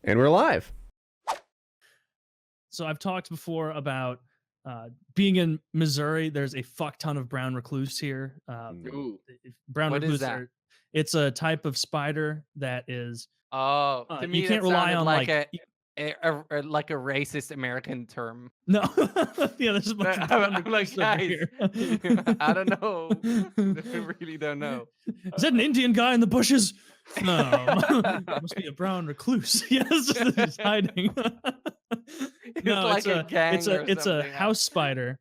And we're live. So I've talked before about being in Missouri. There's a fuck ton of brown recluse here. Ooh. Brown What is recluse that? It's a type of spider that is. Oh, to me you can't that rely sounded on like like a racist American term. no. Yeah, there's a bunch of brown I'm like, recluse over guys, here. I don't know. I really don't know. Is that an Indian guy in the bushes? No, must be a brown recluse. Yes, he's hiding. No, like a gang it's or a something. house spider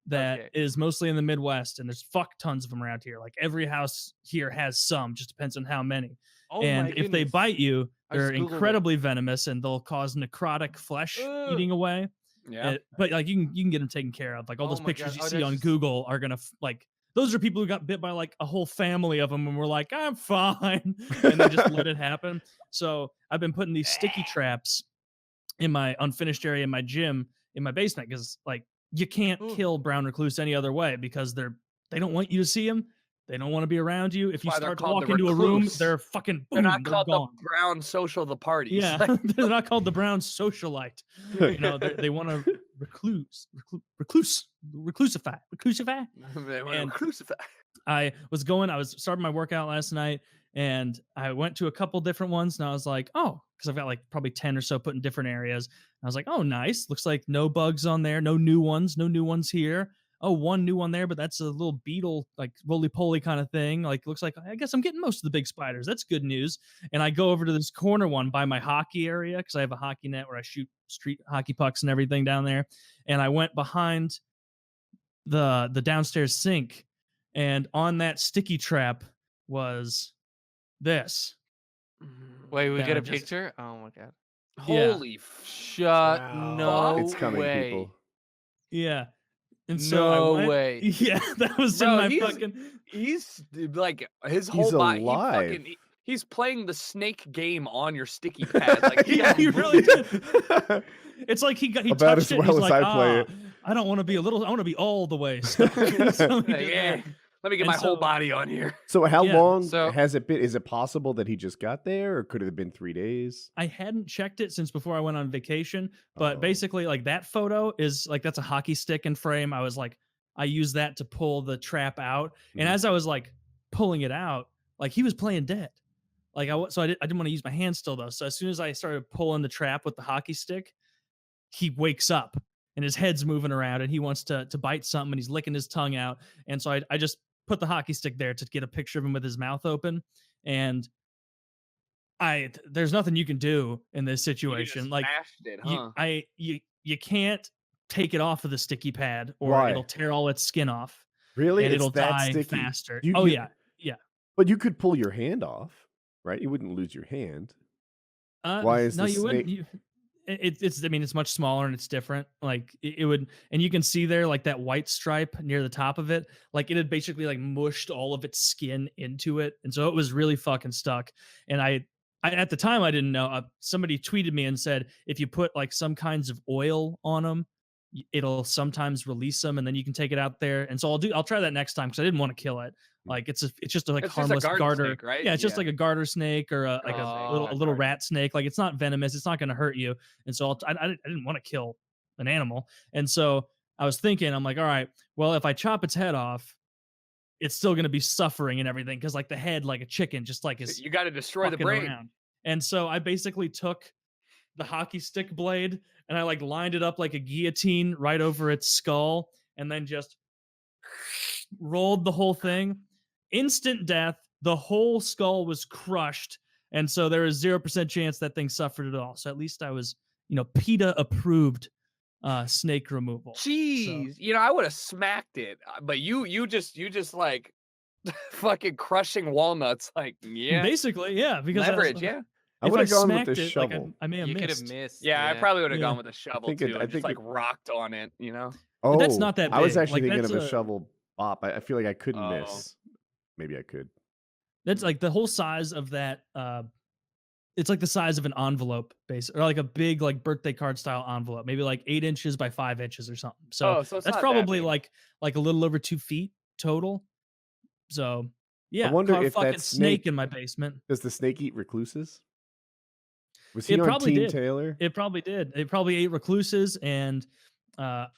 that is Okay. mostly in the Midwest, and there's fuck tons of them around here. Like every house here has some, just depends on how many. Oh And my if they goodness. bite you, I they're just Googled it. incredibly venomous, and they'll cause necrotic flesh eating away. Yeah. But like you can get them taken care of. Like all Oh those my pictures God. you Oh, see that's on just- Google are gonna like those are people who got bit by like a whole family of them, and we're like, I'm fine, and they just let it happen. So I've been putting these sticky traps in my unfinished area in my gym in my basement because like you can't Ooh. kill brown recluse any other way because they don't want you to see them. They don't want to be around you. If you Why they're start to called walk the into a room, recluse. they're fucking boom, They're not they're called gone. the brown social of the parties. Yeah, Like, they're not called the brown socialite. You know, they want to reclusify. they were And crucified. I was starting my workout last night, and I went to a couple different ones, and I was like, oh, because I've got like probably 10 or so put in different areas. I was like, oh, nice. Looks like no bugs on there, no new ones here. Oh, one new one there, but that's a little beetle, like roly-poly kind of thing. Like, looks like I guess I'm getting most of the big spiders. That's good news. And I go over to this corner one by my hockey area because I have a hockey net where I shoot street hockey pucks and everything down there. And I went behind the downstairs sink, and on that sticky trap was this. Wait, we Yeah, get a just- picture? Oh my God. Yeah. Holy Shut Wow. no It's coming, way. people. Yeah. And so I No went, way. Yeah, that was in Bro, my he's- fucking. He's like his whole He's body. alive. He's playing the snake game on your sticky pad. Like Yeah, he really did. It's like he About touched as it. well He's as like, I play it. I don't want to be a little. I want to be all the way stuck. So he like, did yeah, that. let me get And my whole so- body on here. So how Yeah, long so- has it been? Is it possible that he just got there, or could it have been 3 days? I hadn't checked it since before I went on vacation, but Oh. basically, like that photo is like that's a hockey stick in frame. I was like, I used that to pull the trap out, and Mhm. as I was like pulling it out, like he was playing dead. Like I didn't want to use my hand still though. So as soon as I started pulling the trap with the hockey stick, he wakes up and his head's moving around and he wants to bite something and he's licking his tongue out. And so I just put the hockey stick there to get a picture of him with his mouth open. And there's nothing you can do in this situation. Like Smashed it, huh? you can't take it off of the sticky pad or Why? it'll tear all its skin off Really? and It's it'll that die sticky? faster. You- Oh you- yeah. But you could pull your hand off, right? You wouldn't lose your hand. Why is no? the You wouldn't. snake- It's. I mean, it's much smaller and it's different. Like it would, and you can see there like that white stripe near the top of it. Like it had basically like mushed all of its skin into it, and so it was really fucking stuck. And I at the time I didn't know. Somebody tweeted me and said if you put like some kinds of oil on them, it'll sometimes release them, and then you can take it out there. And so I'll try that next time because I didn't want to kill it. Like it's just a like It's just a harmless garden garter, snake, right? Yeah, it's just Yeah. like a garter snake or a little rat snake. Like it's not venomous, it's not going to hurt you. And so I didn't want to kill an animal, and so I was thinking, I'm like, all right, well if I chop its head off, it's still going to be suffering and everything because like the head, like a chicken, just like is You got to destroy the fucking brain. around. And so I basically took the hockey stick blade and I like lined it up like a guillotine right over its skull and then just rolled the whole thing. Instant death. The whole skull was crushed. And so there is 0% chance that thing suffered at all. So at least I was, PETA approved snake removal. Jeez, I would have smacked it, but you just like fucking crushing walnuts, like yeah, Basically, yeah. Because leverage, yeah. I if would have gone with smacked the it, like, shovel. I may have You could missed. have missed. Yeah, I probably would have Yeah. gone with a shovel think it- too, I and just think like rocked on it, Oh, that's not that I was big. actually Like, thinking of that's a a- shovel bop. I feel like I couldn't Oh. miss. Maybe I could. That's like the whole size of that. It's like the size of an envelope, or like a big like birthday card style envelope, maybe like 8 inches by 5 inches or something. So, so it's that's not that probably big. like a little over 2 feet total. So yeah, wonder caught a if fucking that snake snake- in my basement. Does the snake eat recluses? Was he It on probably Team did. Taylor? It probably did. It probably ate recluses, and I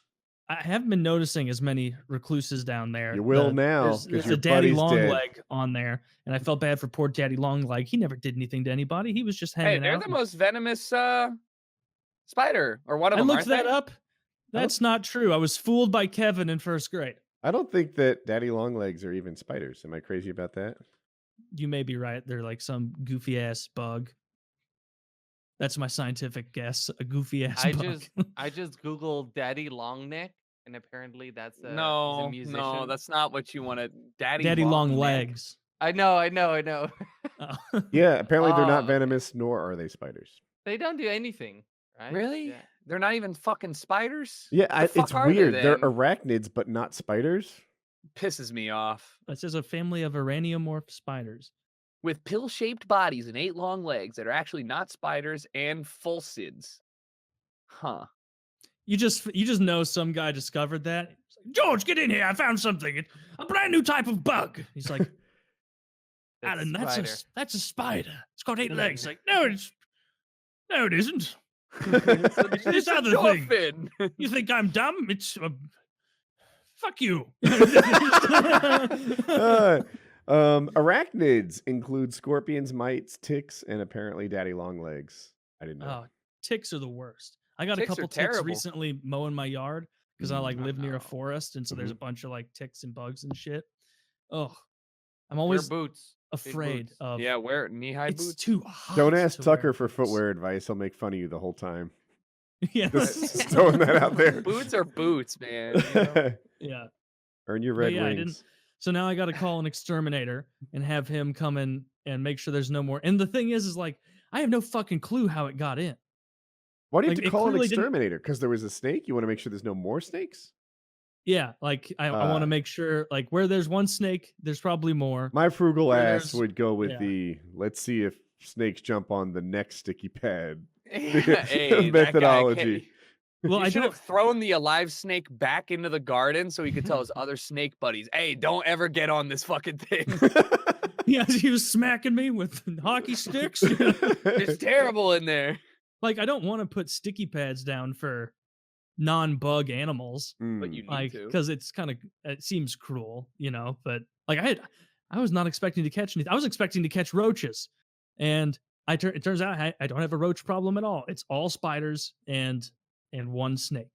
haven't been noticing as many recluses down there. You will now, There's 'cause a your daddy buddy's dead. Longleg on there, and I felt bad for poor daddy Longleg. He never did anything to anybody. He was just Hey, hanging they're out. the most venomous spider, or one of I them. looked aren't that they? up. That's not true. I was fooled by Kevin in first grade. I don't think that daddy long legs are even spiders. Am I crazy about that? You may be right. They're like some goofy ass bug. That's my scientific guess. A goofy ass bug. I just googled Daddy Longneck, and apparently that's he's a No, musician. no, that's not what you wanted. Daddy long neck. legs. I know. Oh. Yeah, apparently they're not Oh, venomous, nor are they spiders. They don't do anything, right? Really? Yeah. They're not even fucking spiders? Yeah, What the it's fuck are weird. They They're then? arachnids, but not spiders. Pisses me off. This is a family of araniomorph spiders. With pill-shaped bodies and 8 long legs that are actually not spiders and fulcids. Huh. You just know some guy discovered that. He's like, George, get in here! I found something. It's a brand new type of bug. He's like, Alan, that's a spider. It's got 8 legs. Like, no, it isn't. It's this other thing. You think I'm dumb? It's fuck you. Arachnids include scorpions, mites, ticks, and apparently daddy long legs. I didn't know. Oh, ticks are the worst. I got a Ticks are couple ticks terrible. recently mowing my yard because I like live near no. a forest, and so there's a Mhm. bunch of like ticks and bugs and shit. Oh, I'm Wear always boots. Big afraid boots. of. Yeah, wear knee-high It's boots. too hot. Don't ask to Tucker wear for boots. footwear advice. He'll make fun of you the whole time. Yeah, Just throwing that out there. Boots are boots, man. You know? yeah. Earn your But red yeah, I wings. didn't. So now I got to call an exterminator and have him come in and make sure there's no more. And the thing is like I have no fucking clue how it got in. Why do you have like, to it call an clearly didn't- exterminator? Because there was a snake? You want to make sure there's no more snakes? Yeah, like I want to make sure, like where there's one snake, there's probably more. My frugal Where ass there's- would go with yeah. the let's see if snakes jump on the next sticky pad Hey, methodology. Well, You I should don't. have thrown the alive snake back into the garden so he could tell his other snake buddies, "Hey, don't ever get on this fucking thing. Yeah, he was smacking me with hockey sticks. It's terrible in there." Like I don't want to put sticky pads down for non-bug animals, But you need like to. because it seems cruel, you know. But like I was not expecting to catch anything. I was expecting to catch roaches, and it turns out I don't have a roach problem at all. It's all spiders and one snake.